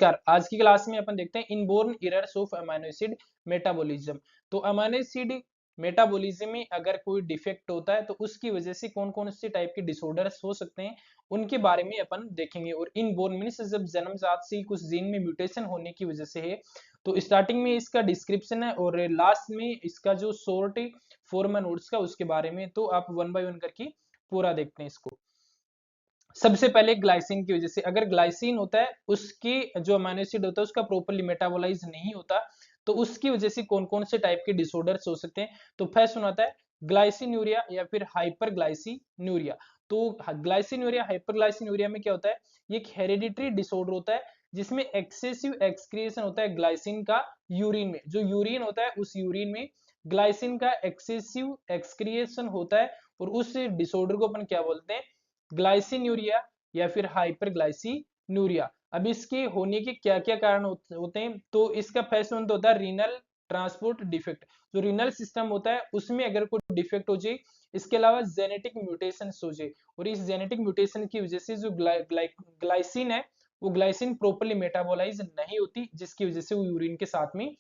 नमस्कार, आज की क्लास में अपन देखते हैं inborn errors of amino acid metabolism. तो अमीनो एसिड मेटाबॉलिज्म में अगर कोई डिफेक्ट होता है तो उसकी वजह से कौन कौन से टाइप के डिसऑर्डर्स हो सकते हैं उनके बारे में अपन देखेंगे। और इनबोर्न मीन्स जब जन्मजात से ही कुछ जीन में म्यूटेशन होने की वजह से है। तो स्टार्टिंग में इसका डिस्क्रिप्शन है और लास्ट में इसका जो शॉर्ट फॉर्म नोट्स का उसके बारे में, तो आप वन बाय वन करके पूरा देखते हैं इसको। सबसे पहले ग्लाइसिन की वजह से, अगर ग्लाइसिन होता है उसकी जो अमीनो एसिड होता है उसका प्रॉपर्ली मेटाबोलाइज नहीं होता तो उसकी वजह से कौन कौन से टाइप के डिसऑर्डर्स हो सकते हैं। तो फर्स्ट सुनाता है ग्लाइसिनूरिया या फिर हाइपरग्लाइसिनूरिया। तो ग्लाइसिनूरिया हाइपरग्लाइसिनूरिया में क्या होता है, ये एक हेरिडिटरी डिसऑर्डर होता है जिसमें एक्सेसिव एक्सक्रिएशन होता है ग्लाइसिन का यूरिन में। जो यूरिन होता है उस यूरिन में ग्लाइसिन का एक्सेसिव एक्सक्रिएशन होता है और उस डिसऑर्डर को अपन क्या बोलते हैं, ग्लाइसिनूरिया या फिर हाइपरग्लाइसिनूरिया। अब इसके होने के क्या क्या कारण होते हैं, तो इसका फर्स्ट वन तो होता है रीनल ट्रांसपोर्ट डिफेक्ट। जो रीनल सिस्टम होता है उसमें अगर कोई डिफेक्ट हो जाए, इसके अलावा जेनेटिक म्यूटेशन हो जाए और इस जेनेटिक म्यूटेशन की वजह से जो ग्लाइसिन है वो ग्लाइसिन प्रॉपर्ली मेटाबोलाइज नहीं होती, जिसकी वजह से वो यूरिन के साथ में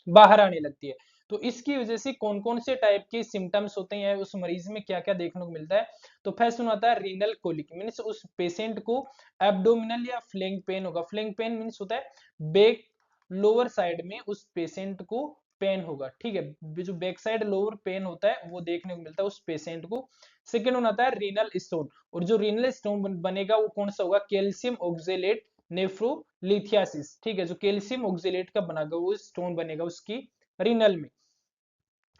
बाहर आने लगती है। तो इसकी वजह से कौन कौन से टाइप के सिम्टम्स होते हैं, उस मरीज में क्या क्या देखने को मिलता है। तो फर्स्ट सुना आता है रीनल कोलिक, मीन्स उस पेशेंट को एब्डोमिनल या फ्लैंक पेन होगा। फ्लैंक पेन मीन्स होता है बैक लोअर साइड में उस पेशेंट को पेन होगा, ठीक है। जो बैक साइड लोअर पेन होता है वो देखने को मिलता है उस पेशेंट को। सेकेंड होना आता है रीनल स्टोन, और जो रीनल स्टोन बनेगा वो कौन सा होगा, कैल्शियम ऑक्जेलेट नेफ्रोलिथियासिस, ठीक है। जो कैल्शियम ऑक्जेलेट का बना वो स्टोन बनेगा उसकी रीनल में।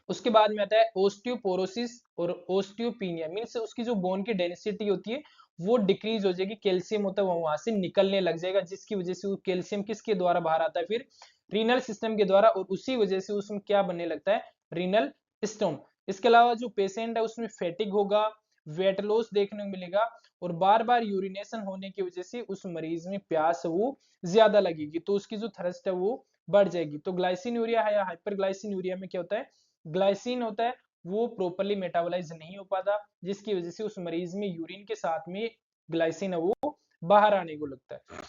उसके बाद में आता है ओस्टियोपोरोसिस और ओस्टियोपिनिया, मीन्स उसकी जो बोन की डेंसिटी होती है वो डिक्रीज हो जाएगी, कैल्शियम होता है वो वहां से निकलने लग जाएगा, जिसकी वजह से वो कैल्शियम किसके द्वारा बाहर आता है, फिर रीनल सिस्टम के द्वारा, और उसी वजह से उसमें क्या बनने लगता है, रीनल स्टोन। इसके अलावा जो पेशेंट है उसमें फैटिक होगा, वेट लॉस देखने को मिलेगा, और बार बार यूरिनेशन होने की वजह से उस मरीज में प्यास वो ज्यादा लगेगी, तो उसकी जो थर्स्ट है वो बढ़ जाएगी। तो ग्लाइसिनूरिया है या हाइपरग्लाइसिनूरिया में क्या होता है, ग्लाइसिन होता है वो प्रॉपर्ली मेटाबोलाइज नहीं हो पाता, जिसकी वजह से उस मरीज में यूरिन के साथ में ग्लाइसिन है वो बाहर आने को लगता है।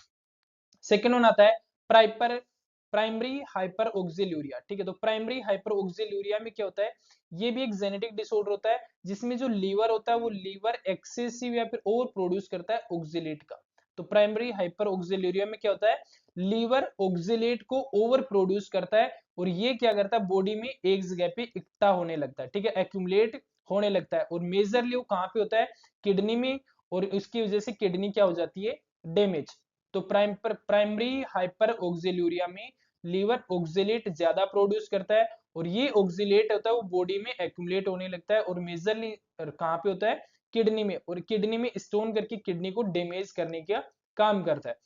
सेकेंड वन आता है प्राइमरी हाइपर ऑक्सिल्यूरिया, ठीक है। तो प्राइमरी हाइपर ऑक्सिल्यूरिया में क्या होता है, ये भी एक जेनेटिक डिसऑर्डर होता है जिसमें जो लीवर होता है वो लीवर एक्सेसिव या फिर ओवर प्रोड्यूस करता है ऑक्सिलेट का। तो प्राइमरी हाइपर ऑक्सिल्यूरिया में क्या होता है, लीवर ऑक्सिलेट को ओवर प्रोड्यूस करता है और ये क्या करता है, बॉडी में एक जगह पे इकट्ठा होने लगता है, ठीक है, एक्यूमुलेट होने लगता है। और मेजरली वो कहाँ पे होता है, किडनी में, और इसकी वजह से किडनी क्या हो जाती है, डैमेज। तो प्राइमरी हाइपर ऑक्सिल्यूरिया में लीवर ऑक्सिलेट ज्यादा प्रोड्यूस करता है और ये ऑक्सिलेट होता है वो बॉडी में एक्यूमुलेट होने लगता है और मेजरली कहाँ पे होता है, किडनी में, और किडनी में स्टोन करके किडनी को डैमेज करने का काम करता है।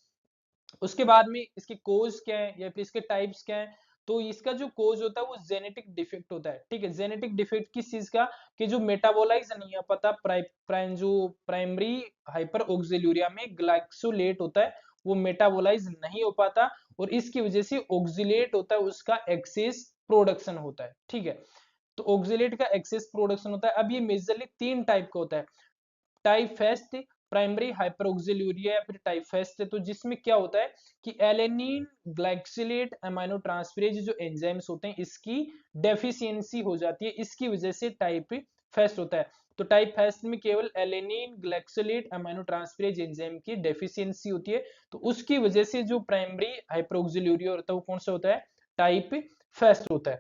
उसके बाद में इसके कोज क्या है या फिर इसके टाइप्स क्या है, तो इसका जो कोज होता है वो जेनेटिक डिफेक्ट होता है, ठीक है। जेनेटिक डिफेक्ट किस चीज का, कि जो मेटाबोलाइज नहीं हो पाता, जो प्राइमरी हाइपर ऑक्सिल्यूरिया में ग्लाइकोलेट होता है वो मेटाबोलाइज नहीं हो पाता और इसकी वजह से ऑक्सिलेट होता है उसका एक्सेस प्रोडक्शन होता है, ठीक है। तो ऑक्सिलेट का एक्सेस प्रोडक्शन होता है। अब ये मेजरली तीन टाइप का होता है, टाइफेस्ट, प्राइमरी हाइपरऑक्सिल्यूरिया या फिर टाइफेस्ट। तो जिसमें क्या होता है कि एलेनिन ग्लाइकोलेट अमीनो ट्रांसफरेज जो एंजाइम्स होते हैं इसकी डेफिशिएंसी हो जाती है, इसकी वजह से टाइप फेस्ट होता है। तो टाइप फेस्ट में केवल alanine glycolate amino transferase enzyme की डेफिशिएंसी होती है, तो उसकी वजह से जो प्राइमरी हाइपरऑक्सिल्यूरिया होता है वो कौन सा होता है, टाइप फेस्ट होता है।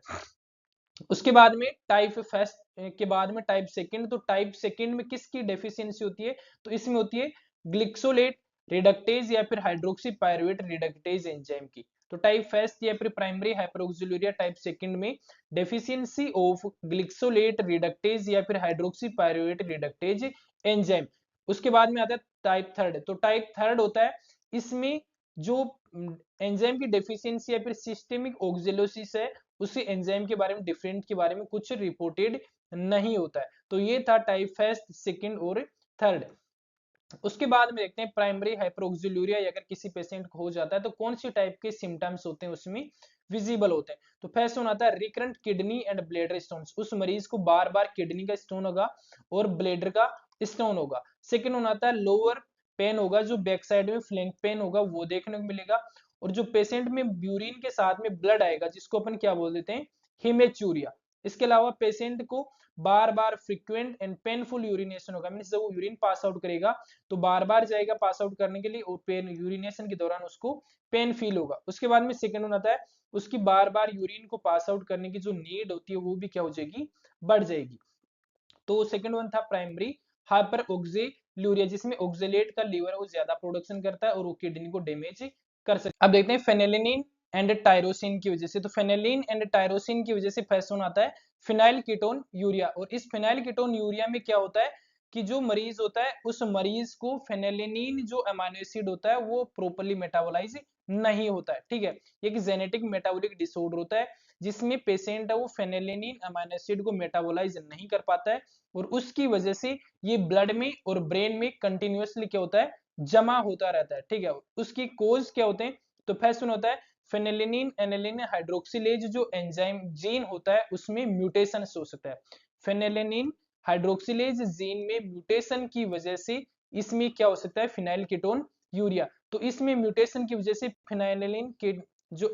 उसके बाद में टाइप फर्स्ट के बाद में टाइप सेकंड। तो टाइप सेकंड में किसकी डेफिशिएंसी होती है, तो इसमें होती है ग्लिक्सोलेट रिडक्टेज या फिर हाइड्रोक्सी पायरुवेट रिडक्टेज एंजाइम की। तो टाइप फर्स्ट या फिर प्राइमरी हाइपरऑक्सिल्यूरिया टाइप सेकंड में डेफिशिएंसी ऑफ ग्लिक्सोलेट रिडक्टेज या फिर हाइड्रोक्सी पायरुवेट रिडक्टेज एंजाइम। उसके बाद में आता है टाइप थर्ड। तो टाइप थर्ड होता है इसमें जो एंजाइम की डेफिशिएंसी या फिर सिस्टेमिक ऑक्सिलोसिस है, उसी एंजाइम के बारे में डिफरेंट के बारे में कुछ रिपोर्टेड नहीं होता है। तो ये था टाइप फर्स्ट, सेकंड और थर्ड। उसके बाद में देखते हैं प्राइमरी हाइपरऑक्सिल्यूरिया अगर किसी पेशेंट को हो जाता है तो कौन सी टाइप के सिम्टम्स होते हैं उसमें विजिबल होते हैं। तो फर्स्ट वन आता है recurrent kidney and bladder stones, उस मरीज को बार बार किडनी का स्टोन होगा और ब्लैडर का स्टोन होगा। सेकंड वन आता है लोअर पेन होगा, जो बैक साइड में फ्लैंक पेन होगा वो देखने को मिलेगा। और जो पेशेंट में यूरिन के साथ में ब्लड आएगा जिसको अपन क्या बोल देते हैं, हेमेचूरिया। इसके अलावा पेशेंट को बार बार फ्रीक्वेंट एंड पेनफुल यूरिनेशन होगा, मीन्स जब वो यूरिन पास आउट करेगा तो बार बार जाएगा पास आउट करने के लिए और पेन यूरिनेशन के दौरान उसको पेन फील होगा। उसके बाद में सेकंड वन आता है, उसकी बार बार यूरिन को पास आउट करने की जो नीड होती है वो भी क्या हो जाएगी, बढ़ जाएगी। तो सेकंड वन था प्राइमरी हाइपर ऑक्सील्यूरिया, जिसमें ऑक्जेलेट का लीवर वो ज्यादा प्रोडक्शन करता है और वो किडनी को डैमेज कर सकता है। अब देखते हैं फेनेलिन एंड टायरोसिन की वजह से। तो फेनेलिन एंड टायरोसिन की वजह से फर्स्ट वन आता है फिनाइल कीटोन यूरिया। और इस फिनाइल कीटोन यूरिया में क्या होता है कि जो मरीज होता है उस मरीज को फेनेलिन जो अमीनो एसिड होता है वो प्रॉपर्ली मेटाबोलाइज नहीं होता है। ठीक है, ये एक जेनेटिक मेटाबॉलिक डिसऑर्डर होता है जिसमें पेशेंट है वो फेनेलिन अमीनो एसिड को मेटाबोलाइज नहीं कर पाता है और उसकी वजह से ये ब्लड में और ब्रेन में कंटिन्यूअसली क्या होता है, जमा होता रहता है। ठीक है, उसकी कोज क्या होते हैं, तो फर्स्ट वन होता है फेनेलिन एनिलिन हाइड्रोक्सिलेज जो एंजाइम जीन होता है उसमें म्यूटेशन हो सकता है। फेनेलिन हाइड्रोक्सिलेज जीन में म्यूटेशन की वजह से इसमें क्या हो सकता है, फिनाइल कीटोन यूरिया। तो इसमें म्यूटेशन की वजह से फिनाइलिन के जो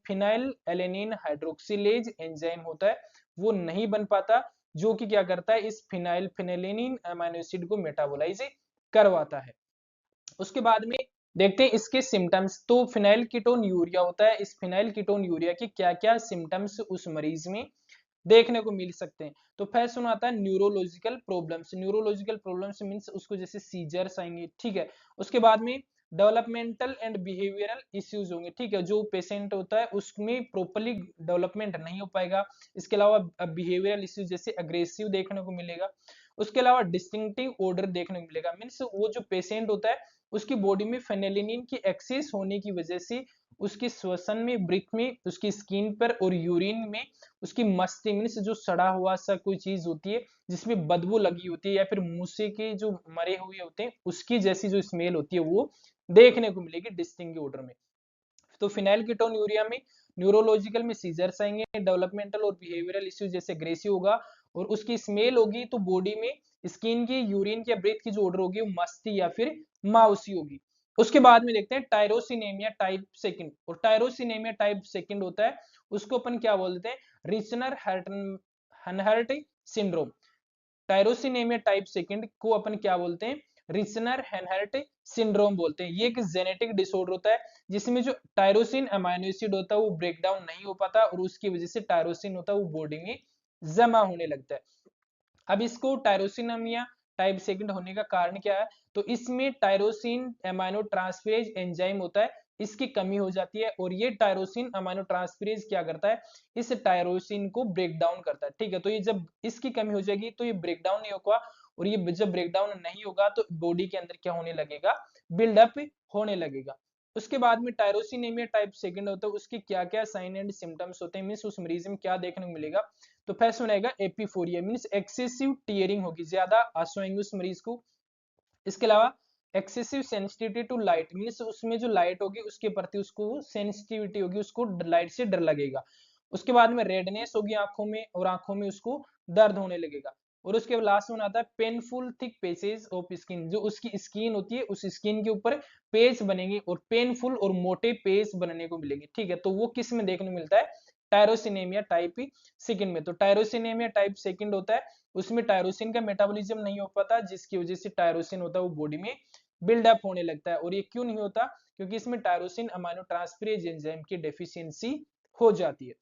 फिनाइल एलेनिन हाइड्रोक्सिलेज एंजाइम होता है वो नहीं बन पाता, जो कि क्या करता है, इस फिनाइल फिनेलिन अमीनो एसिड को मेटाबोलाइज करवाता है। उसके बाद में देखते हैं इसके सिम्टम्स। तो फिनाइल कीटोन यूरिया होता है, इस फिनाइल कीटोन यूरिया के क्या क्या सिम्टम्स उस मरीज में देखने को मिल सकते हैं। तो फर्स्ट सुना आता है neurological problems. Neurological problems means उसको जैसे सीजर्स आएंगे। ठीक है, उसके बाद में डेवलपमेंटल एंड बिहेवियरल इश्यूज होंगे। ठीक है, जो पेशेंट होता है उसमें प्रॉपर्ली डेवलपमेंट नहीं हो पाएगा। इसके अलावा बिहेवियरल इश्यूज जैसे अग्रेसिव देखने को मिलेगा। उसके अलावा डिस्टिंक्टिव ऑर्डर देखने को मिलेगा, मींस वो जो पेशेंट होता है उसकी बॉडी में फेनेलिन की एक्सेस होने की वजह से उसके श्वसन में, ब्रीथ में, उसकी स्किन पर और यूरिन में उसकी मस्ती मीन्स जो सड़ा हुआ सा कोई चीज होती है जिसमें बदबू लगी होती है या फिर मूसे के जो मरे हुए होते हैं उसकी जैसी जो स्मेल होती है वो देखने को मिलेगी डिस्टिंक्टिव ऑर्डर में। तो फिनाइल कीटोन यूरिया में न्यूरोलॉजिकल में सीजर्स आएंगे, डेवलपमेंटल और बिहेवियरल इश्यूज जैसे एग्रेसिव होगा और उसकी स्मेल होगी तो बॉडी में स्किन की, यूरिन की या ब्रेथ की जो ऑर्डर होगी वो मस्ती या फिर माउसी होगी। उसके बाद में देखते हैं टायरोसिनेमिया टाइप सेकंड। और टायरोसिनेमिया टाइप सेकंड होता है उसको अपन क्या बोलते हैं, रिचनर हनहर्ट सिंड्रोम। टायरोसिनेमिया टाइप सेकंड को अपन क्या बोलते हैं, रिचनर हेनहर्ट सिंड्रोम बोलते हैं। ये एक जेनेटिक डिसऑर्डर होता है जिसमें जो टायरोसिन अमीनो एसिड होता है वो ब्रेक डाउन नहीं हो पाता और उसकी वजह से टायरोसिन होता है वो बॉडी में जमा होने लगता है। अब इसको टायरोसिनेमिया टाइप सेकंड होने का कारण क्या है, तो इसमें टायरोसिन अमीनो ट्रांसफेरेज एंजाइम होता है, इसकी कमी हो जाती है और ये टायरोसिन अमीनो ट्रांसफेरेज क्या करता है, इस टायरोसिन को ब्रेक डाउन करता है। ठीक है, तो ये जब इसकी कमी हो जाएगी तो ये ब्रेक डाउन नहीं होगा और ये जब ब्रेक डाउन नहीं होगा तो बॉडी के अंदर क्या होने लगेगा, बिल्डअप होने लगेगा। उसके बाद में टायरोसिनेमिया टाइप सेकंड होता है, उसके क्या क्या साइन एंड सिम्टम्स होते हैं, मींस उस मरीज में क्या देखने को मिलेगा। तो फर्स्ट वन आएगा एपिफोरिया, मींस एक्सेसिव टीयरिंग होगी, ज्यादा आंसू आएंगे उस मरीज को। इसके अलावा excessive sensitivity to light, means उसमें जो लाइट होगी उसके प्रति उसको सेंसिटिविटी होगी, उसको लाइट से डर लगेगा। उसके बाद में रेडनेस होगी आंखों में और आंखों में उसको दर्द होने लगेगा। और उसके लास्ट में आता है painful thick pages of skin, जो उसकी स्किन होती है उस स्किन के ऊपर पेज बनेंगे और पेनफुल और मोटे पेज बनने को मिलेंगे। ठीक है, तो वो किस में देखने को मिलता है, टायरोसिनेमिया टाइप सेकंड में। तो टायरोसिनेमिया टाइप सेकंड होता है उसमें टायरोसिन का मेटाबॉलिज्म नहीं हो पाता जिसकी वजह से टायरोसिन होता है वो बॉडी में बिल्डअप होने लगता है। और ये क्यों नहीं होता, क्योंकि इसमें टायरोसिन अमीनो ट्रांसफेरेज एंजाइम की डेफिशिएंसी हो जाती है।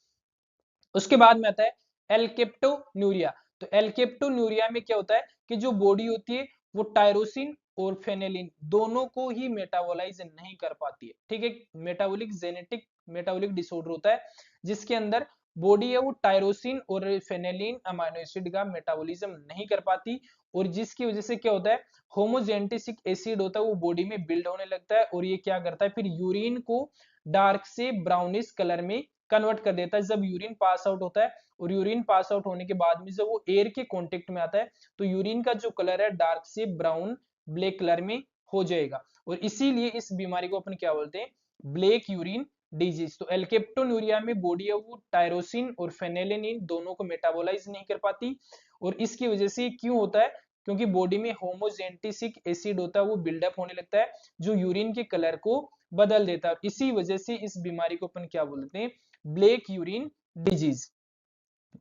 उसके बाद में आता है एल्केप्टोन्यूरिया। तो एल्केप्टोन्यूरिया में क्या होता है कि जो बॉडी होती है वो टायरोसिन और फेनेलिन दोनों को ही मेटाबोलाइज नहीं कर पाती है। ठीक है, मेटाबॉलिक जेनेटिक मेटाबॉलिक डिसऑर्डर होता है जिसके अंदर बॉडी है वो टायरोसिन और फेनेलिन अमीनो एसिड का मेटाबॉलिज्म नहीं कर पाती और जिसकी वजह से क्या होता है, होमोजेंटिसिक एसिड होता है वो बॉडी में बिल्ड होने लगता है और ये क्या करता है, फिर यूरिन को डार्क से ब्राउनिश कलर में कन्वर्ट कर देता है। जब यूरिन पास आउट होता है और यूरिन पास आउट होने के बाद में जब वो एयर के कांटेक्ट में आता है तो यूरिन का जो कलर है डार्क से ब्राउन ब्लैक कलर में हो जाएगा और इसीलिए इस बीमारी को अपन क्या बोलते हैं, ब्लैक यूरिन डिजीज। तो एल्केप्टोन्यूरिया में बॉडी है वो टायरोसिन और फेनेलिन दोनों को मेटाबोलाइज नहीं कर पाती और इसकी वजह से क्यों होता है, क्योंकि बॉडी में होमोजेंटिसिक एसिड होता है वो बिल्डअप होने लगता है जो यूरिन के कलर को बदल देता है। इसी वजह से इस बीमारी को अपन क्या बोलते हैं, ब्लैक यूरिन डिजीज।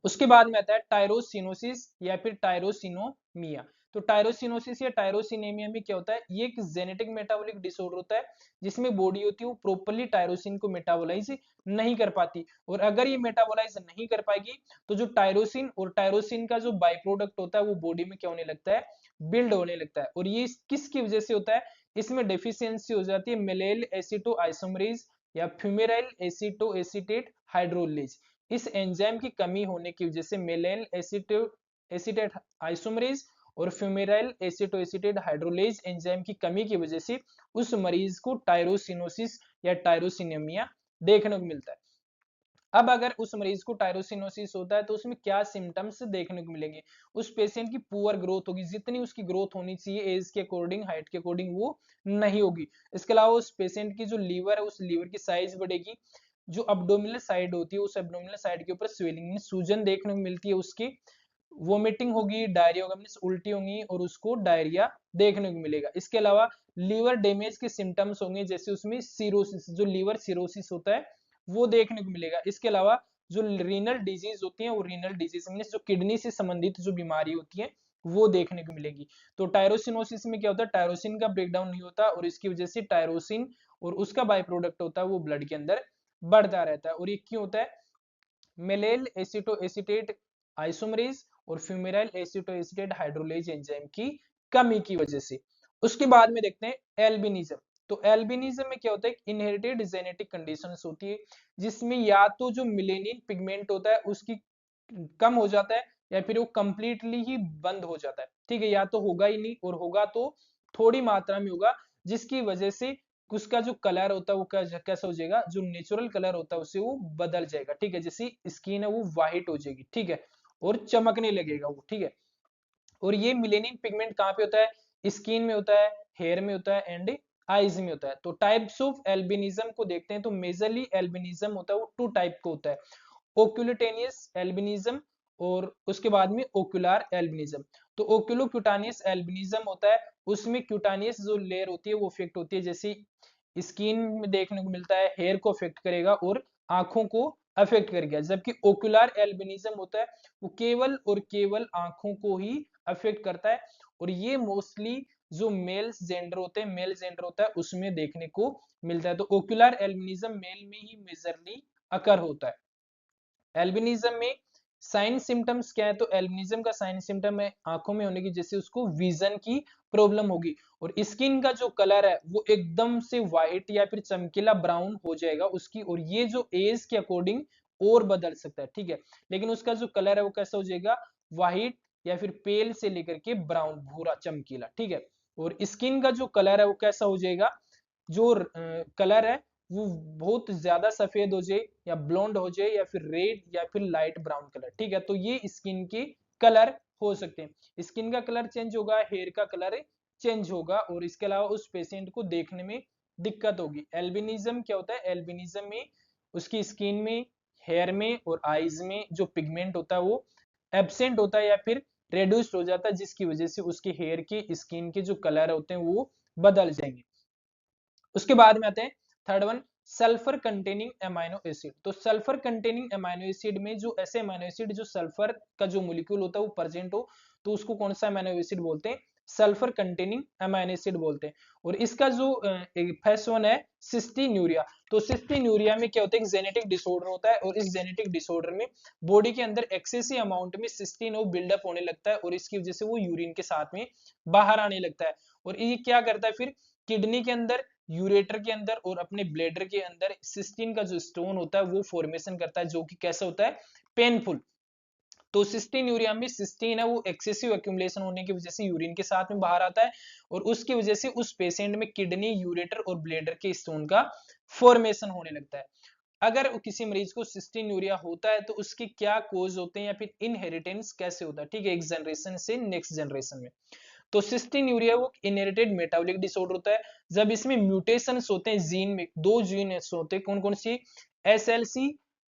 उसके बाद में आता है टायरोसिनोसिस या फिर टायरोसिनोमिया। तो टायरोसिनोसिस या टायरोसिनेमिया में क्या होता है, ये एक जेनेटिक मेटाबॉलिक डिसऑर्डर होता है जिसमें बॉडी होती है वो प्रॉपर्ली टायरोसिन को मेटाबोलाइज नहीं कर पाती, और अगर ये मेटाबोलाइज नहीं कर पाएगी तो जो टायरोसिन और टायरोसिन का जो बाई प्रोडक्ट होता है वो बॉडी में क्या होने लगता है, बिल्ड होने लगता है। और ये किसकी वजह से होता है, इसमें डेफिशिएंसी हो जाती है मेलेल एसिटो आइसोमरेज या फ्यूमेराइल एसिटो एसीटेट हाइड्रोलेज। इस एंजाइम की कमी होने की वजह से मेलेल एसिटेट आइसोमरेज और फ्यूमेराइल एसिटोएसिटेट हाइड्रोलेज एंजाइम की कमी की वजह से उस मरीज को टायरोसिनोसिस या टायरोसिनेमिया देखने को मिलता है। अब अगर उस मरीज को टायरोसिनोसिस होता है तो उसमें क्या सिम्टम्स देखने को मिलेंगे, उस पेशेंट की पुअर ग्रोथ होगी, जितनी उसकी ग्रोथ होनी चाहिए एज के अकॉर्डिंग, हाइट के अकॉर्डिंग वो नहीं होगी। इसके अलावा उस पेशेंट की जो लीवर है उस लीवर की साइज बढ़ेगी, जो अब्डोमिनल साइड होती है उस अब्डोमिनल साइड के ऊपर स्वेलिंग में सूजन देखने को मिलती है, उसकी वोमिटिंग होगी, डायरिया होगा, मींस उल्टी होंगी और उसको डायरिया देखने को मिलेगा। इसके अलावा लीवर डैमेज के सिम्टम्स होंगे, जैसे उसमें सिरोसिस, जो लीवर सिरोसिस होता है वो देखने को मिलेगा। इसके अलावा जो रीनल डिजीज होती है वो रीनल डिजीज मींस जो किडनी से संबंधित जो बीमारी होती है वो देखने को मिलेगी। तो टायरोसिनोसिस में क्या होता है, टायरोसिन का ब्रेकडाउन नहीं होता और इसकी वजह से टायरोसिन और उसका बाई प्रोडक्ट होता है वो ब्लड के अंदर बढ़ता रहता है। और ये क्यों होता है, मेलेल एसिटोएसिटेट आइसोमरेज और फ्यूमेराइल एसिटोएसिटेट हाइड्रोलेज एंजाइम की कमी की वजह से। उसके बाद में देखते हैं एल्बिनिज्म। तो एल्बिनिज्म में क्या होता है, इनहेरिटेड जेनेटिक कंडीशंस होती है जिसमें या तो जो मिलेनिन पिगमेंट होता है उसकी कम हो जाता है या फिर वो कंप्लीटली ही बंद हो जाता है। ठीक है, या तो होगा ही नहीं और होगा तो थोड़ी मात्रा में होगा, जिसकी वजह से उसका जो कलर होता है वो कैसा हो जाएगा, जो नेचुरल कलर होता है उससे वो बदल जाएगा। ठीक है, जैसे स्किन है वो व्हाइट हो जाएगी, ठीक है, और चमकने लगेगा वो। ठीक है, और ये मिलेनिन पिगमेंट कहाँ पे होता है, स्किन में होता है, हेयर में होता है एंड आईज में होता है। तो टाइप्स ऑफ एल्बिनिज्म को देखते हैं तो मेजरली एल्बिनिज्म होता है वो टू टाइप का होता है, ओक्यूलोटेनियस एल्बिनिज्म और उसके बाद में ओक्यूलर एल्बिनिज्म। तो ओक्यूलोक्यूटानियस एल्बिनिज्म होता है उसमें क्यूटानियस जो लेयर होती है वो अफेक्ट होती है, जैसे स्किन में देखने को मिलता है, हेयर को अफेक्ट करेगा और आंखों को अफेक्ट करेगा। जबकि ओक्यूलर एल्बिनिज्म होता है वो केवल और केवल आंखों को ही अफेक्ट करता है, और ये मोस्टली जो मेल्स जेंडर होते हैं, मेल जेंडर होता है उसमें देखने को मिलता है। तो ओक्यूलर एल्बिनिज्म मेल में ही मेजरली अकर होता है। एल्बिनिज्म में साइन सिम्टम्स क्या है, तो एल्बिनिज्म का साइन सिम्टम है आंखों में होने की, जैसे उसको विजन की प्रॉब्लम होगी, और स्किन का जो कलर है वो एकदम से व्हाइट या फिर चमकीला ब्राउन हो जाएगा उसकी, और ये जो एज के अकॉर्डिंग और बदल सकता है। ठीक है, लेकिन उसका जो कलर है वो कैसा हो जाएगा, व्हाइट या फिर पेल से लेकर के ब्राउन भूरा चमकीला। ठीक है, और स्किन का जो कलर है वो कैसा हो जाएगा, जो कलर है वो बहुत ज्यादा सफेद हो जाए या ब्लॉन्ड हो जाए या फिर रेड या फिर लाइट ब्राउन कलर। ठीक है, तो ये स्किन के कलर हो सकते हैं। स्किन का कलर चेंज होगा, हेयर का कलर चेंज होगा, और इसके अलावा उस पेशेंट को देखने में दिक्कत होगी। एल्बिनिज्म क्या होता है, एल्बिनिज्म में उसकी स्किन में, हेयर में और आईज में जो पिगमेंट होता है वो एब्सेंट होता है या फिर रेड्यूस्ड हो जाता है, जिसकी वजह से उसके हेयर के, स्किन के जो कलर होते हैं वो बदल जाएंगे। उसके बाद में आते हैं third one, sulphur containing amino acid. तो सल्फर कंटेनिंग अमाइनो एसिड में जो ऐसे अमाइनो एसिड जो सल्फर का जो मोलिक्यूल होता है वो प्रेजेंट हो तो उसको कौन सा अमाइनो एसिड बोलते हैं, सल्फर कंटेनिंग अमाइनो एसिड बोलते हैं। और इसका जो फर्स्ट वन है सिस्टीन्यूरिया। तो सिस्टीन्यूरिया में क्या होता है, एक जेनेटिक डिसऑर्डर होता है, और इस जेनेटिक डिसऑर्डर में बॉडी के अंदर एक्सेसिव अमाउंट में सिस्टीन वो बिल्डअप होने लगता है, और इसकी वजह से वो यूरिन के साथ में बाहर आने लगता है। और ये क्या करता है फिर, किडनी के अंदर, यूरेटर के अंदर और अपने ब्लेडर के अंदर सिस्टीन का जो स्टोन होता है वो फॉर्मेशन करता है, जो कि कैसा होता है, पेनफुल। तो सिस्टीन यूरिया में सिस्टीन है वो एक्सेसिव एक्यूमुलेशन होने की वजह से यूरिन के साथ में बाहर आता है, और उसकी वजह से उस पेशेंट में किडनी, यूरेटर और ब्लेडर के स्टोन का फॉर्मेशन होने लगता है। अगर किसी मरीज को सिस्टीन यूरिया होता है तो उसके क्या कोज होते हैं या फिर इनहेरिटेंस कैसे होता है, ठीक है, एक जनरेशन से नेक्स्ट जनरेशन में। तो सिस्टीन्यूरिया वो इनहेरिटेड मेटाबॉलिक डिसऑर्डर होता है जब इसमें म्यूटेशंस होते हैं जीन में, दो जीन होते हैं, कौन कौन सी, SLC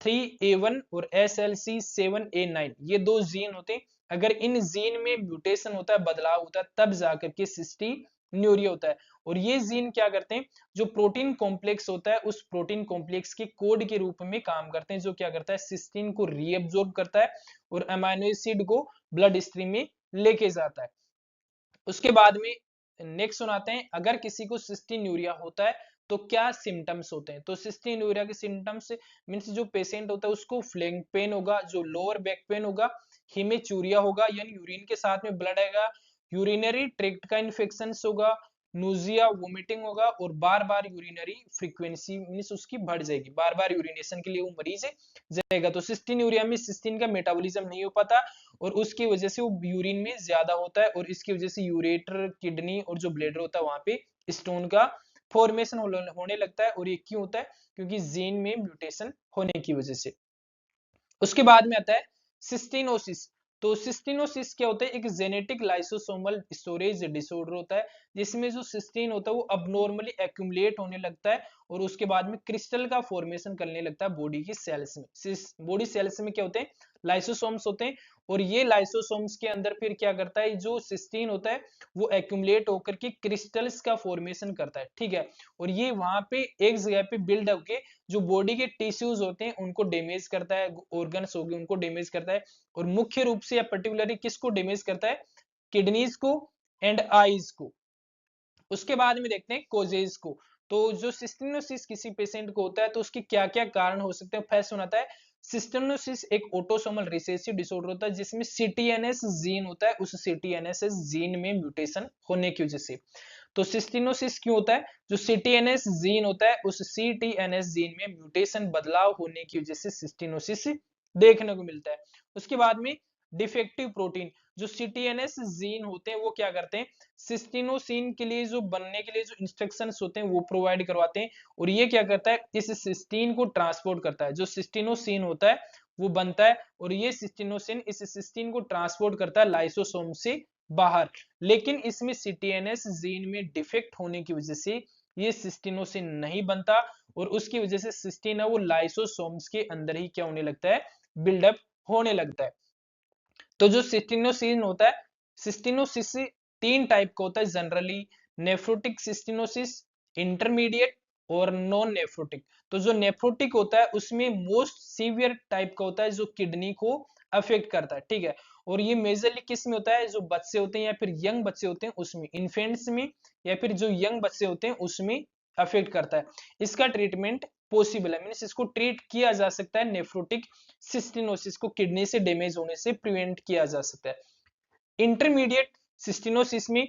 3A1 और SLC7A9 ये दो जीन होते हैं। अगर इन जीन में म्यूटेशन होता है, बदलाव होता है, तब जाकर के सिस्टीन्यूरिया होता है। और ये जीन क्या करते हैं, जो प्रोटीन कॉम्प्लेक्स होता है उस प्रोटीन कॉम्प्लेक्स के कोड के रूप में काम करते हैं, जो क्या करता है, सिस्टीन को रीअब्सॉर्ब करता है और अमीनो एसिड को ब्लड स्ट्रीम में लेके जाता है। उसके बाद में नेक्स्ट सुनाते हैं, अगर किसी को सिस्टीन्यूरिया होता है तो क्या सिम्टम्स होते हैं। तो सिस्टीन्यूरिया के सिम्टम्स मींस जो पेशेंट होता है उसको फ्लैंक पेन होगा, जो लोअर बैक पेन होगा, हिमेचूरिया होगा यानी यूरिन के साथ में ब्लड आएगा, यूरिनरी ट्रैक्ट का इन्फेक्शन होगा, नोजिया वोमिटिंग होगा और बार बार यूरिनरी फ्रीक्वेंसी मींस उसकी बढ़ जाएगी, बार बार यूरिनेशन के लिए वो मरीज जाएगा। तो सिस्टीन्यूरिया में सिस्टीन का मेटाबॉलिज्म नहीं हो पाता और उसकी वजह से वो यूरिन में ज्यादा होता है और इसकी वजह से यूरेटर, किडनी और जो ब्लैडर होता है वहां पे स्टोन का फॉर्मेशन होने लगता है। और ये क्यों होता है, क्योंकि जीन में म्यूटेशन होने की वजह से। उसके बाद में आता है सिस्टीनोसिस। तो सिस्टीनोसिस क्या होता है, एक जेनेटिक लाइसोसोमल स्टोरेज डिसऑर्डर होता है जिसमें जो सिस्टीन होता है वो अबनॉर्मली एक्यूमुलेट होने लगता है और उसके बाद में क्रिस्टल का फॉर्मेशन करने लगता है बॉडी की सेल्स में। बॉडी सेल्स में क्या होते हैं, लाइसोसोम्स होते हैं और ये लाइसोसोम्स के अंदर फिर क्या करता है, जो सिस्टीन होता है वो एक्यूमुलेट होकर के क्रिस्टल्स का फॉर्मेशन करता है, ठीक है। और ये वहां पे एक जगह पे बिल्ड होके जो बॉडी के टिश्यूज होते हैं उनको डैमेज करता है, ऑर्गन्स हो गए उनको डैमेज करता है और मुख्य रूप से या पर्टिकुलरली किसको डैमेज करता है, किडनीज को एंड आईज को। उसके बाद में देखते हैं कोजेज को। तो जो सिस्टेनोसिस किसी पेशेंट को होता है तो उसके क्या क्या कारण हो सकते हैं। फर्स्ट सुनाता है, सिस्टेनोसिस एक ऑटोसोमल रिसेसिव डिसऑर्डर होता है जिसमें सीटीएनएस जीन होता है, उस सीटीएनएस जीन में म्यूटेशन होने की वजह से। तो सिस्टीनोसिस क्यों होता है, जो सीटीएनएस जीन होता है उस सीटीएनएस जीन में म्यूटेशन, बदलाव होने की वजह से सिस्टीनोसिस देखने को मिलता है। उसके बाद में डिफेक्टिव प्रोटीन, जो सीटीएनएस जीन होते हैं वो क्या करते हैं, सिस्टीनोसिन के लिए जो बनने के लिए जो इंस्ट्रक्शंस होते हैं वो प्रोवाइड करवाते हैं और ये क्या करता है, इस सिस्टीन को ट्रांसपोर्ट करता है। जो सिस्टीनोसिन होता है वो बनता है और ये सिस्टीनोसिन इस सिस्टीन को ट्रांसपोर्ट करता है लाइसोसोम से बाहर। लेकिन इसमें सीटीएनएस जीन में डिफेक्ट होने की वजह से ये सिस्टीनोसिन नहीं बनता और उसकी वजह से सिस्टीन है वो लाइसोसोम्स के अंदर ही क्या होने लगता है, बिल्डअप होने लगता है। तो जो सिस्टीनोसिन होता है, सिस्टीनोसिस तीन टाइप का होता है जनरली, नेफ्रोटिक सिस्टीनोसिस, इंटरमीडिएट और नॉन नेफ्रोटिक। तो जो नेफ्रोटिक होता है उसमें मोस्ट सीवियर टाइप का होता है जो किडनी को अफेक्ट करता है, ठीक है। और ये मेजरली किस में होता है, जो बच्चे होते हैं या फिर यंग बच्चे होते हैं उसमें, इन्फेंट्स में या फिर जो यंग बच्चे होते हैं उसमें अफेक्ट करता है। इसका ट्रीटमेंट पॉसिबल है, मींस इसको ट्रीट किया जा सकता है, नेफ्रोटिक सिस्टीनोसिस को किडनी से डैमेज होने से प्रिवेंट किया जा सकता है। इंटरमीडिएट सिस्टीनोसिस में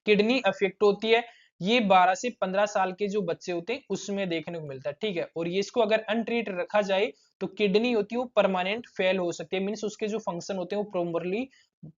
किडनी अफेक्ट होती है, ये 12 से 15 साल के जो बच्चे होते हैं उसमें देखने को मिलता है, ठीक है। और ये इसको अगर अनट्रीट रखा जाए तो किडनी होती है वो परमानेंट फेल हो सकती है, मींस उसके जो फंक्शन होते हैं वो प्रॉपरली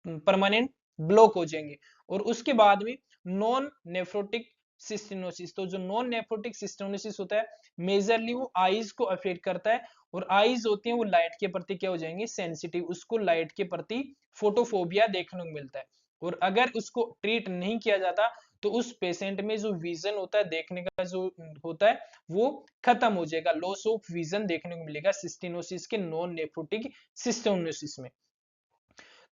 परमानेंट ब्लॉक हो जाएंगे। और उसके बाद में नॉन नेफ्रोटिक सिस्टीनोसिस, तो जो नॉन नेफ्रोटिक सिस्टीनोसिस होता है मेजरली वो आईज को अफेक्ट करता है और आईज होती है वो लाइट के प्रति क्या हो जाएंगे, सेंसिटिव, उसको लाइट के प्रति फोटोफोबिया देखने को मिलता है। और अगर उसको ट्रीट नहीं किया जाता तो उस पेशेंट में जो विजन होता है, देखने का जो होता है वो खत्म हो जाएगा, लॉस ऑफ विजन देखने को मिलेगा सिस्टीनोसिस के नॉन नेफ्रोटिक सिस्टीनोसिस में।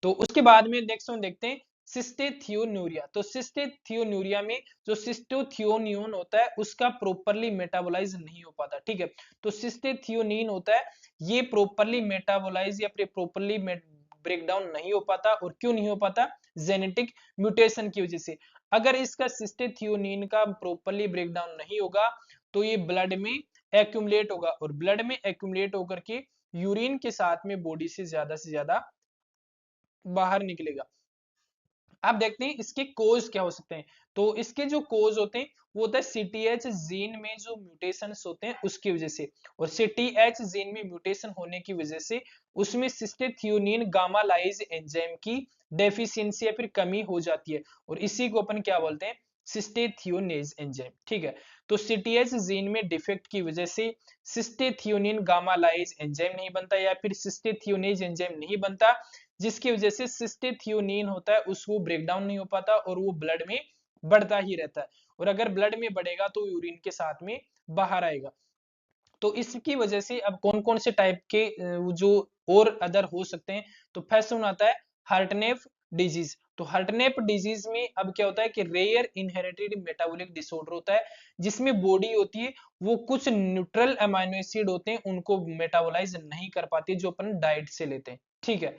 तो उसके बाद में नेक्स्ट वन देखते हैं सिस्टेथियोन्यूरिया। तो सिस्टेथियोन्यूरिया में जो सिस्टोथियोनिन होता है उसका प्रॉपरली मेटाबोलाइज नहीं हो पाता, ठीक है। तो सिस्टेथियोनिन होता है ये प्रॉपरली मेटाबोलाइज या फिर प्रॉपरली ब्रेक डाउन नहीं हो पाता। और क्यों नहीं हो पाता, जेनेटिक म्यूटेशन की वजह से। अगर इसका सिस्टेथियोनिन का प्रॉपरली ब्रेक डाउन नहीं होगा तो ये ब्लड में एक्यूमुलेट होगा और ब्लड में एक्यूमुलेट होकर के यूरिन के साथ में बॉडी से ज्यादा बाहर निकलेगा। आप देखते हैं इसके कोज क्या हो सकते हैं। तो इसके जो कोज होते हैं वो होता है सीटीएच जीन में जो म्यूटेशंस होते हैं उसकी वजह से। और सीटीएच जीन में म्यूटेशन होने की वजह से उसमें सिस्टेथियोनिन गामा लाइज एंजाइम की डेफिशिएंसी या फिर कमी हो जाती है और इसी को अपन क्या बोलते हैं, सिस्टेथियोनेज एंजाइम, ठीक है। तो सीटीएच जीन में डिफेक्ट की वजह से सिस्टेथियोनिन गामा लाइज एंजाइम नहीं बनता या फिर सिस्टेथियोनेज एंजाइम नहीं बनता, जिसकी वजह से सिस्टेथियोनिन होता है उसको ब्रेक डाउन नहीं हो पाता और वो ब्लड में बढ़ता ही रहता है। और अगर ब्लड में बढ़ेगा तो यूरिन के साथ में बाहर आएगा। तो इसकी वजह से अब कौन कौन से टाइप के जो और अदर हो सकते हैं, तो फर्स्ट वन आता है हार्टनेप डिजीज। तो हार्टनेप डिजीज में अब क्या होता है कि रेयर इनहेरिटेड मेटाबॉलिक डिसऑर्डर होता है, जिसमें बॉडी होती है वो कुछ न्यूट्रल अमाइनो एसिड होते हैं उनको मेटाबोलाइज नहीं कर पाती जो अपन डाइट से लेते हैं, ठीक है।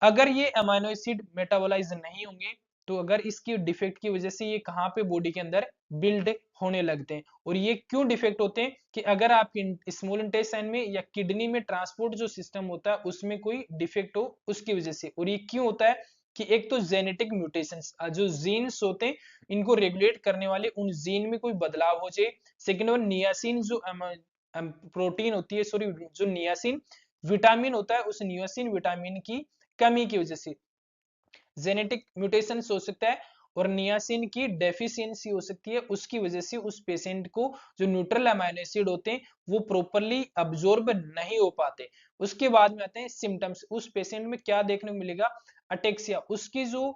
अगर ये अमाइनो एसिड मेटाबोलाइज नहीं होंगे तो अगर इसकी डिफेक्ट की वजह से ये कहाँ पे बॉडी के अंदर बिल्ड होने लगते हैं, और ये क्यों डिफेक्ट होते हैं कि अगर आपके स्मॉल इंटेस्टाइन में या किडनी में ट्रांसपोर्ट जो सिस्टम होता है उसमें कोई डिफेक्ट हो उसकी वजह से। और ये क्यों होता है कि एक तो जेनेटिक म्यूटेशंस, जो जीन्स होते हैं इनको रेगुलेट करने वाले उन जीन में कोई बदलाव हो जाए। सेकेंड वन नियासिन जो प्रोटीन होती है, सॉरी जो नियासिन विटामिन होता है उस नियासिन विटामिन की कमी की वजह से जेनेटिक म्यूटेशन हो सकता है, और नियासिन की डेफिशिएंसी हो सकती है, उसकी वजह से उस पेशेंट को जो न्यूट्रल अमाइनो एसिड होते हैं वो प्रॉपर्ली अब्जॉर्ब नहीं हो पाते। उसके बाद में आते हैं सिम्टम्स। उस पेशेंट में क्या देखने को मिलेगा, अटेक्सिया, उसकी जो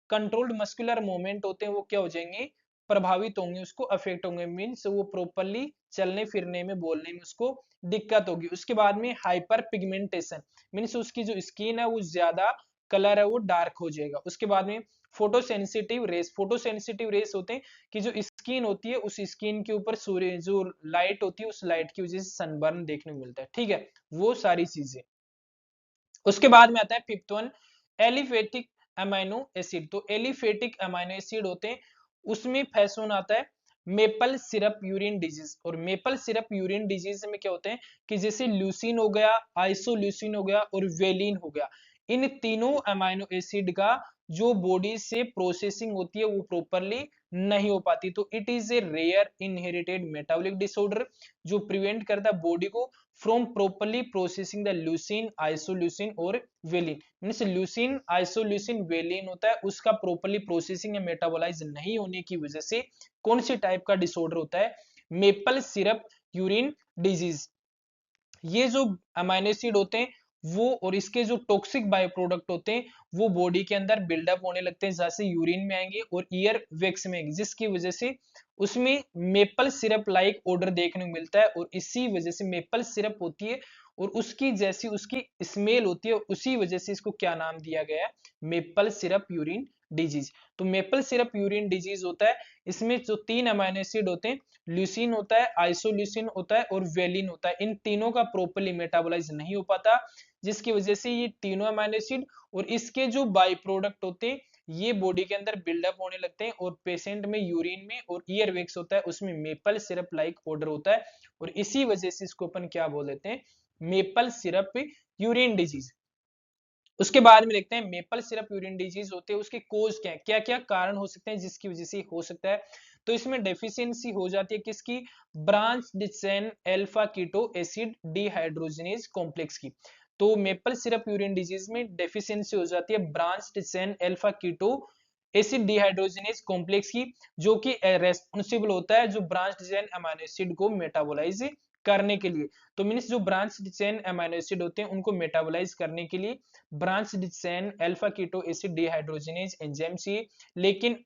कंट्रोल्ड मस्कुलर मूवमेंट होते हैं वो क्या हो जाएंगे, प्रभावित होंगे, उसको अफेक्ट होंगे, मीन्स वो प्रॉपर्ली चलने फिरने में बोलने में उसको दिक्कत होगी। उसके बाद में हाइपर पिगमेंटेशन, मीन्स उसकी जो स्किन है वो ज्यादा कलर है वो डार्क हो जाएगा। उसके बाद में फोटोसेंसिटिव रेस, फोटोसेंसिटिव रेस होते हैं कि जो स्किन होती है उस स्किन के ऊपर सूर्य जो लाइट होती है उस लाइट की वजह से सनबर्न देखने को मिलता है, ठीक है, वो सारी चीजें। उसके बाद में आता है fifth one aliphatic amino acid. तो एलिफेटिक अमाइनो एसिड होते हैं, उसमें फर्स्ट वन आता है मेपल सिरप यूरिन डिजीज। और मेपल सिरप यूरिन डिजीज में क्या होते हैं कि जैसे ल्यूसिन हो गया, आइसोल्यूसिन हो गया और वेलिन हो गया, इन तीनों अमाइनो एसिड का जो बॉडी से प्रोसेसिंग होती है वो प्रॉपरली नहीं हो पाती। तो it is a rare inherited metabolic disorder जो प्रिवेंट करता है बॉडी को from properly processing the leucine, isoleucine और valine. Means leucine, isoleucine, valine होता है उसका प्रॉपरली प्रोसेसिंग या मेटाबोलाइज नहीं होने की वजह से कौन सी टाइप का डिसऑर्डर होता है, मेपल सिरप यूरिन डिजीज। ये जो अमाइनो एसिड होते हैं वो और इसके जो टॉक्सिक बाय प्रोडक्ट होते हैं वो बॉडी के अंदर बिल्डअप होने लगते हैं, जैसे यूरिन में आएंगे और ईयर वैक्स में आएंगे, जिसकी वजह से उसमें मेपल सिरप लाइक ऑर्डर देखने को मिलता है। और इसी वजह से मेपल सिरप होती है और उसकी जैसी उसकी स्मेल होती है, उसी वजह से इसको क्या नाम दिया गया है, मेपल सिरप यूरिन डिजीज। तो मेपल सिरप यूरिन डिजीज होता है, इसमें जो तीन अमाइनो एसिड होते हैं, ल्यूसिन होता है, आइसोल्यूसिन होता है और वेलिन होता है, इन तीनों का प्रॉपर्ली मेटाबोलाइज नहीं हो पाता, जिसकी वजह से ये तीनों अमाइनो एसिड और इसके जो बाई प्रोडक्ट होते हैं ये बॉडी के अंदर बिल्डअप होने लगते हैं और पेशेंट में यूरिन में और ईयर वैक्स होता है उसमें मेपल सिरप लाइक ऑर्डर होता है, और इसी वजह से इसको अपन क्या बोल देते हैं, मेपल सिरप यूरिन डिजीज। उसके बाद में देखते हैं मेपल सिरप यूरिन डिजीज होते हैं उसके कोज क्या है, क्या क्या कारण हो सकते हैं जिसकी वजह से हो सकता है। तो इसमें डेफिशिएंसी हो जाती है किसकी, branch chain alpha keto acid dehydrogenase complex की। तो मेपल सिरप यूरिन डिजीज में डेफिशिएंसी हो जाती है branch chain alpha keto acid dehydrogenase complex की, जो कि रेस्पॉन्सिबल होता है जो ब्रांच डिसेन अमाइनो एसिड को मेटाबोलाइज करने के लिए। तो मीन्स जो ब्रांच चेन अमाइनो एसिड होते हैं उनको मेटाबोलाइज करने के लिए branch chain alpha keto acid dehydrogenase enzyme चाहिए। लेकिन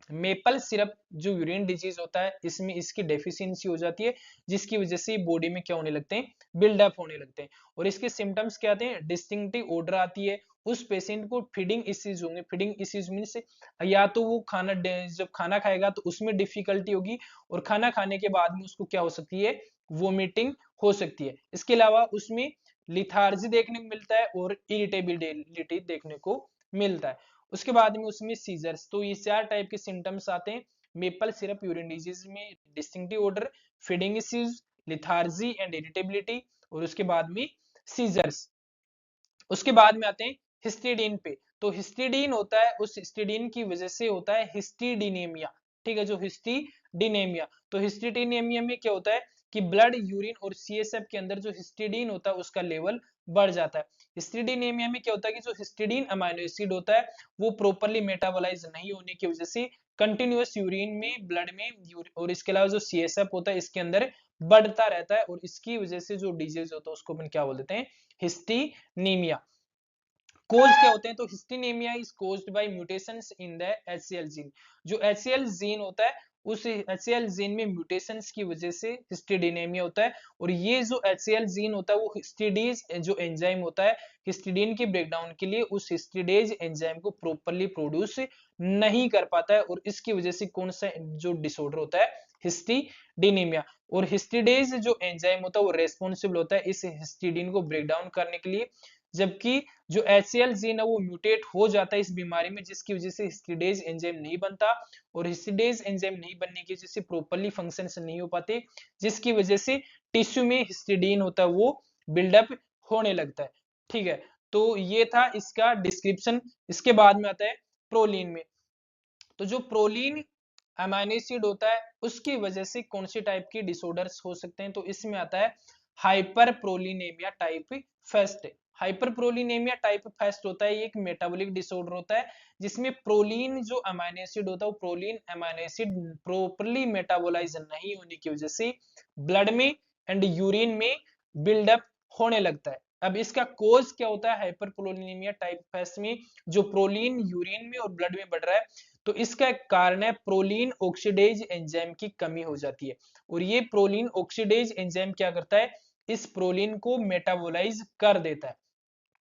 मेपल सिरप जो यूरिन डिजीज होता है इसमें इसकी डेफिशिएंसी हो जाती है, जिसकी वजह से बॉडी में क्या होने लगते हैं, बिल्डअप होने लगते हैं। और इसके सिम्टम्स क्या आते हैं, डिस्टिंक्टिव ऑर्डर आती है, उस पेशेंट को फीडिंग इश्यूज होंगे। फीडिंग इश्यूज मींस या तो वो खाना जब खाना खाएगा तो उसमें डिफिकल्टी होगी, और खाना खाने के बाद में उसको क्या हो सकती है, वोमिटिंग हो सकती है। इसके अलावा उसमें लिथार्जी देखने को मिलता है और इरिटेबिलिटी देखने को मिलता है। उसके बाद में उसमें सीजर्स। तो ये चार टाइप के सिम्टम्स आते हैं मेपल सिरप यूरिन डिजीज में, distinctive order, feeding issues, lethargy and irritability, और उसके बाद में सीजर्स। उसके बाद में आते हैं हिस्टिडीन पे। तो हिस्टिडीन होता है, उस हिस्टिडीन की वजह से होता है हिस्टिडिनेमिया, ठीक है, जो हिस्टिडिनेमिया। तो हिस्टिडिनेमिया में क्या होता है कि ब्लड, यूरिन और सीएसएफ के अंदर जो हिस्टिडीन होता है उसका लेवल बढ़ जाता है। हिस्टिडिनेमिया में क्या होता है कि जो हिस्टिडीन अमाइनो एसिड होता है वो प्रॉपरली मेटाबोलाइज नहीं होने की वजह से कंटिन्यूअस यूरिन में, ब्लड में और इसके अलावा जो सीएसएफ होता है इसके अंदर बढ़ता रहता है, और इसकी वजह से जो डिजीज होता है उसको अपन क्या बोल देते हैं, हिस्टिनीमिया। कोज क्या होते हैं, तो histidinemia is caused by mutations in the HCl gene. जो HCl जीन होता है उस HCl जीन में म्यूटेशंस की वजह से हिस्टिडीनेमिया होता है। और ये जो HCl जीन होता है वो हिस्टिडीज जो एंजाइम होता है हिस्टिडीन के ब्रेकडाउन के लिए उस हिस्टिडेज एंजाइम को प्रॉपर्ली प्रोड्यूस नहीं कर पाता है, और इसकी वजह से कौन सा जो डिसऑर्डर होता है हिस्टिडीनेमिया। और हिस्टिडेज जो एंजाइम होता है वो रेस्पॉन्सिबल होता है इस हिस्टिडीन को ब्रेक डाउन करने के लिए, जबकि जो HCl जीन है वो म्यूटेट हो जाता है इस बीमारी में, जिसकी वजह से हिस्टिडेज एंजाइम नहीं बनता, और हिस्टिडेज एंजाइम नहीं बनने की वजह से प्रॉपर्ली फंक्शन नहीं हो पाते, जिसकी वजह से टिश्यू में हिस्टिडीन होता है वो बिल्डअप होने लगता है। ठीक है, तो ये था इसका डिस्क्रिप्शन। इसके बाद में आता है प्रोलीन में। तो जो प्रोलीन अमाइनो एसिड होता है उसकी वजह से कौन सी टाइप की डिसऑर्डर्स हो सकते हैं, तो इसमें आता है hyper prolinemia type first. Hyper prolinemia type first होता है, ये एक मेटाबॉलिक डिसऑर्डर होता है जिसमें प्रोलीन जो अमाइनो एसिड होता है वो proline amino acid properly metabolise नहीं होने की वजह से ब्लड में एंड यूरिन में बिल्डअप होने लगता है। अब इसका कोज क्या होता है हाइपर प्रोलिनेमिया टाइप फर्स्ट में, जो प्रोलीन यूरिन में और ब्लड में बढ़ रहा है, तो इसका एक कारण है प्रोलीन ऑक्सीडेज एंजाइम की कमी हो जाती है। और ये प्रोलीन ऑक्सीडेज एंजाइम क्या करता है, इस प्रोलीन को मेटाबोलाइज कर देता है।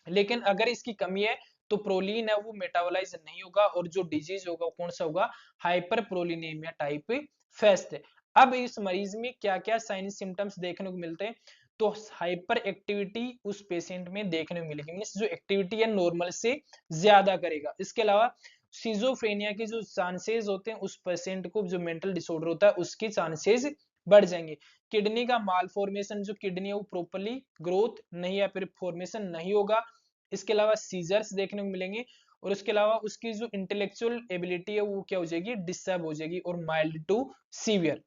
लेकिन अगर इसकी कमी है तो प्रोलीन है वो मेटाबोलाइज नहीं होगा, और जो डिजीज होगा वो कौन सा होगा, हाइपर प्रोलिनेमिया टाइप फर्स्ट। अब इस मरीज में क्या क्या साइन सिम्टम्स देखने को मिलते हैं, तो हाइपर एक्टिविटी उस पेशेंट में देखने को मिलेगी, मीन्स जो एक्टिविटी है नॉर्मल से ज्यादा करेगा। इसके अलावा सिजोफ्रेनिया के जो चांसेस होते हैं उस पेशेंट को जो मेंटल डिसऑर्डर होता है उसके चांसेस बढ़ जाएंगे। किडनी का माल फॉर्मेशन, जो किडनी है वो प्रॉपर्ली ग्रोथ नहीं या फिर फॉर्मेशन नहीं होगा। इसके अलावा सीजर्स देखने को मिलेंगे, और उसके अलावा उसकी जो इंटेलेक्चुअल एबिलिटी है वो क्या हो जाएगी, डिस्टर्ब हो जाएगी, और माइल्ड टू सीवियर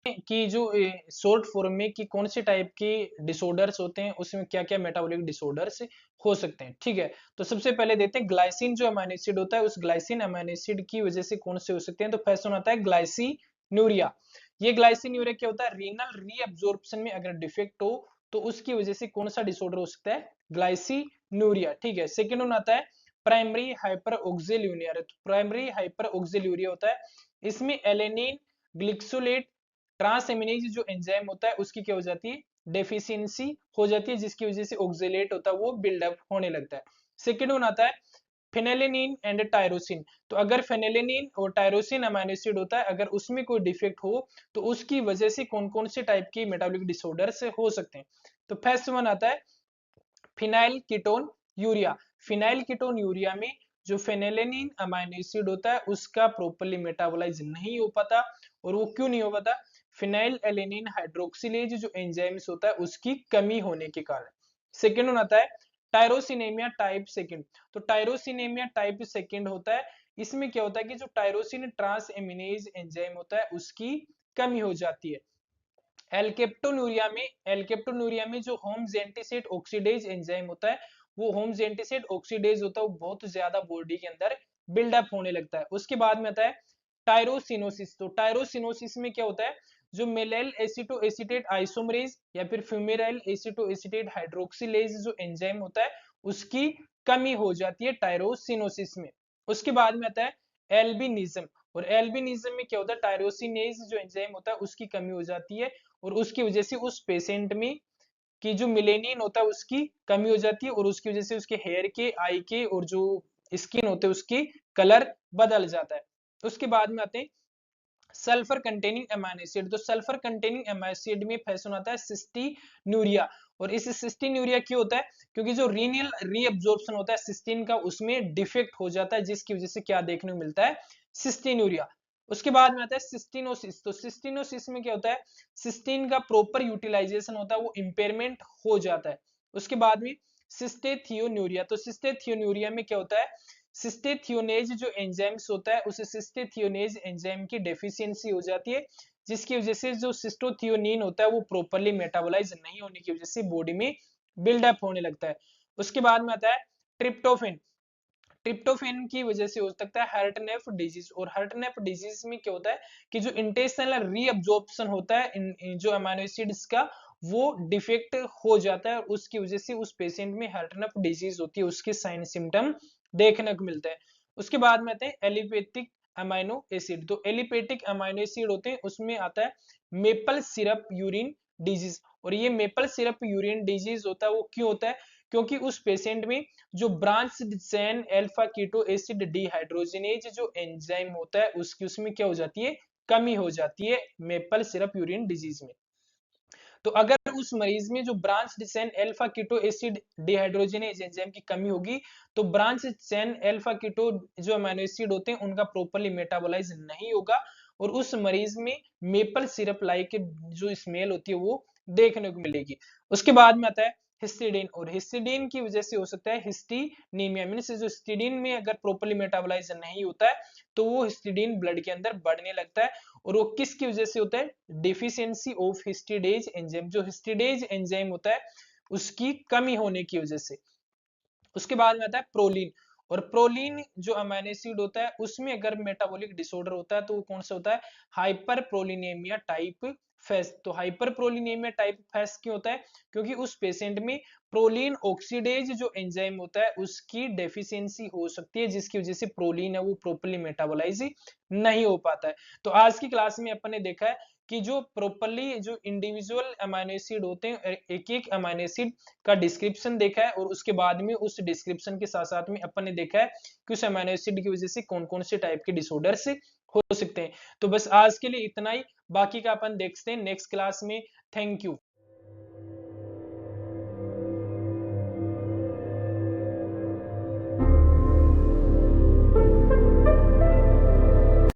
की जो शॉर्ट फॉर्म में कि कौन से टाइप के डिसऑर्डर्स होते हैं, उसमें क्या क्या मेटाबॉलिक डिसऑर्डर्स हो सकते हैं। ठीक है, तो सबसे पहले देते हैं ग्लाइसिन जो अमाइनो एसिड होता है उस ग्लाइसिन अमाइनो एसिड की वजह से कौन से हो सकते हैं, तो फर्स्ट वन आता है ग्लाइसिन्यूरिया। ये ग्लाइसिन्यूरिया क्या होता है, रीनल रीअब्जॉर्प्शन में अगर डिफेक्ट हो तो उसकी वजह से कौन सा डिसऑर्डर हो सकता है, ग्लाइसिन्यूरिया। ठीक है, सेकंड वन आता है प्राइमरी हाइपर ऑक्सिल्यूरिया। प्राइमरी हाइपर ऑक्सिल्यूरिया होता है, इसमें एलेनिन ग्लिक्सोलेट ट्रांसएमिनेज जो एंजाइम होता है उसकी क्या हो जाती है, डेफिशिएंसी हो जाती है, जिसकी वजह से ऑक्जेलेट होता है वो बिल्डअप होने लगता है। सेकंड वन आता है फेनेलेनिन एंड टायरोसिन। तो अगर फेनेलेनिन और टायरोसिन अमाइनो एसिड होता है, अगर उसमें कोई डिफेक्ट हो तो उसकी वजह से कौन कौन से टाइप की मेटाबॉलिक डिसऑर्डर्स हो सकते हैं, तो फर्स्ट वन आता है phenyl ketone urea. Phenyl ketone urea में जो फेनेलेनिन अमाइनो एसिड होता है उसका प्रॉपर्ली मेटाबोलाइज नहीं हो पाता, और वो क्यों नहीं हो पाता, फिनाइल एलेनिन हाइड्रोक्सिलेज जो एंजाइम्स होता है उसकी कमी होने के कारण। सेकेंड वन आता है टायरोसिनेमिया टाइप सेकेंड। तो टायरोसिनेमिया टाइप सेकेंड होता है, इसमें क्या होता है कि जो टायरोसिन ट्रांस एमिनेज एंजाइम होता है उसकी कमी हो जाती है। एल्केप्टोन्यूरिया में जो होम्स एंटीसेड ऑक्सीडेज एंजाइम होता है, वो होम्स एंटीसेड ऑक्सीडेज होता है वो बहुत ज्यादा बॉडी के अंदर बिल्डअप होने लगता है। उसके बाद में आता है टायरोसिनोसिस। तो टायरोसिनोसिस में क्या होता है, जो मेलाइल एसिटो एसीटेट आइसोमरेज या फिर फ्यूमेराइल एसिटो एसीटेट हाइड्रोक्सिलेज जो एंजाइम होता है उसकी कमी हो जाती है टायरोसिनोसिस में। उसके बाद में आता है एल्बिनिज्म, और एल्बिनिज्म में क्या होता है, टायरोसिनेज जो एंजाइम होता है उसकी कमी हो जाती है, और उसकी वजह से उस पेशेंट में कि जो मिलेनिन होता है उसकी कमी हो जाती है, और उसकी वजह से उसके हेयर के, आई के और जो स्किन होते हैं उसकी कलर बदल जाता है। उसके बाद में आते हैं सल्फर कंटेनिंग अमाइनो एसिड। तो सल्फर कंटेनिंग अमाइनो एसिड में फैशन आता है सिस्टीन्यूरिया, और इस सिस्टीन्यूरिया क्यों होता है, क्योंकि जो रीनल रीअब्जॉर्प्शन होता है सिस्टीन का उसमें डिफेक्ट हो जाता है, जिसकी वजह से क्या देखने को मिलता है, सिस्टीन्यूरिया। उसके बाद में आता है सिस्टिनोसिस। तो सिस्टिनोसिस में क्या होता है, सिस्टीन का प्रॉपर यूटिलाइजेशन होता है वो इंपेयरमेंट हो जाता है। उसके बाद में सिस्टेथियोन्यूरिया। तो सिस्टेथियोन्यूरिया में क्या होता है, सिस्टेथियोनेज जो एंजाइम्स होता है उस सिस्टेथियोनेज एंजाइम की डेफिशिएंसी हो जाती है, जिसकी वजह से जो सिस्टोथियोनिन होता है वो प्रॉपर्ली मेटाबोलाइज नहीं होने की वजह से बॉडी में बिल्डअप होने लगता है। उसके बाद में आता है ट्रिप्टोफेन। ट्रिप्टोफेन की वजह से हो सकता है हर्टनेफ डिजीज, और हर्टनेफ डिजीज में क्या होता है कि जो इंटेस्टाइनल रीअब्जॉर्प्शन होता है जो अमीनो एसिड्स का वो डिफेक्ट हो जाता है, और उसकी वजह से उस पेशेंट में हर्टनेफ डिजीज होती है, उसके साइन सिम्टम देखने को मिलते हैं। उसके बाद में आते हैं एलिपेटिक अमाइनो एसिड। तो एलिपेटिक अमाइनो एसिड होते हैं, उसमें आता है मेपल सिरप यूरिन डिजीज। और ये मेपल सिरप यूरिन डिजीज होता है, वो क्यों होता है? क्योंकि उस पेशेंट में जो branch chain alpha keto acid dehydrogenase जो एंजाइम होता है उसकी उसमें क्या हो जाती है, कमी हो जाती है मेपल सिरप यूरिन डिजीज में। तो अगर उस मरीज में जो branch chain alpha keto acid dehydrogenase enzyme की कमी होगी, तो ब्रांच चेन अल्फा कीटो जो अमीनो एसिड होते हैं उनका प्रॉपर्ली मेटाबोलाइज नहीं होगा, और उस मरीज में मेपल सिरप लाइक जो स्मेल होती है वो देखने को मिलेगी। उसके बाद में आता है हिस्टिडीन, और हिस्टिडीन की वजह से हो सकता है हिस्टीनीमिया, मींस जो हिस्टिडीन में अगर प्रॉपर्ली मेटाबोलाइज नहीं होता है तो वो हिस्टिडीन ब्लड के अंदर बढ़ने लगता है, और वो किसकी वजह से होता है? डिफिशियंसी ऑफ हिस्टिडेज एंजाइम, जो हिस्टिडेज एंजाइम होता है उसकी कमी होने की वजह से। उसके बाद में आता है प्रोलीन, और प्रोलीन जो अमीनो एसिड होता है उसमें अगर मेटाबॉलिक डिसऑर्डर होता है तो वो कौन सा होता है? Hyper prolinemia type phase. तो हाइपर प्रोलिनेमिया टाइप फेस क्यों होता है? क्योंकि उस पेशेंट में प्रोलीन ऑक्सीडेज जो एंजाइम होता है उसकी डेफिशिएंसी हो सकती है, जिसकी वजह से प्रोलीन है वो प्रॉपर्ली मेटाबोलाइज नहीं हो पाता है। तो आज की क्लास में अपन ने देखा है कि जो प्रॉपर्ली जो इंडिविजुअल अमीनो एसिड होते हैं, एक एक अमीनो एसिड का डिस्क्रिप्शन देखा है, और उसके बाद में उस डिस्क्रिप्शन के साथ साथ में अपन ने देखा है कि उस अमीनो एसिड की वजह से कौन कौन से टाइप के डिसऑर्डर्स हो सकते हैं। तो बस आज के लिए इतना ही, बाकी का अपन देखते हैं नेक्स्ट क्लास में। Thank you.